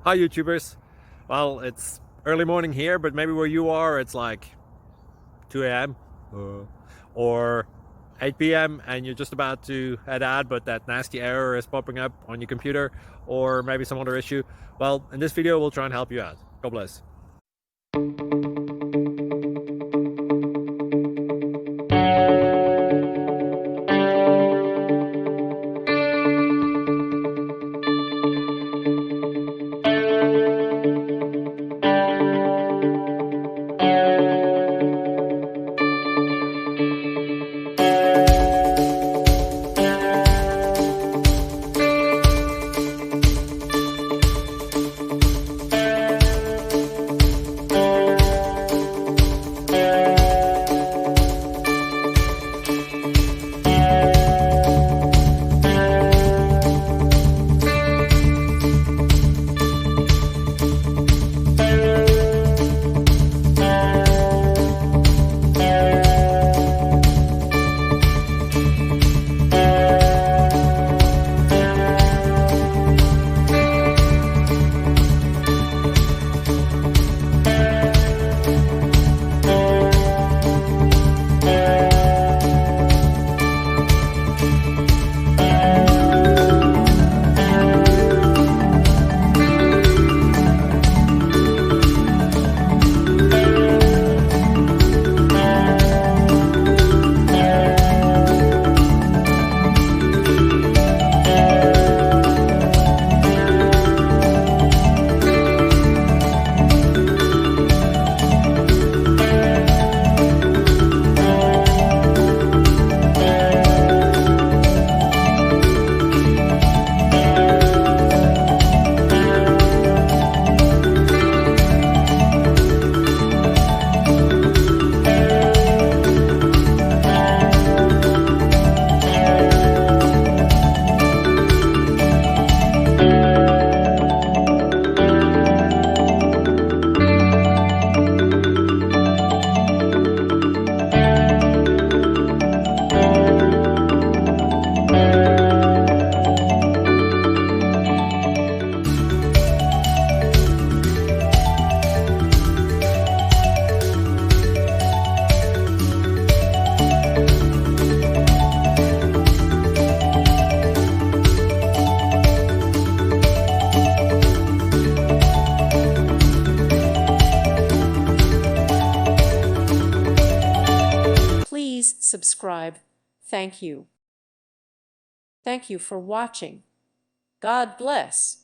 Hi YouTubers. Well, it's early morning here, but maybe where you are it's like 2 a.m. Or 8 p.m. and you're just about to head out, but that nasty error is popping up on your computer, or maybe some other issue. Well, in this video we'll try and help you out. God bless. Please subscribe. Thank you. Thank you for watching. God bless.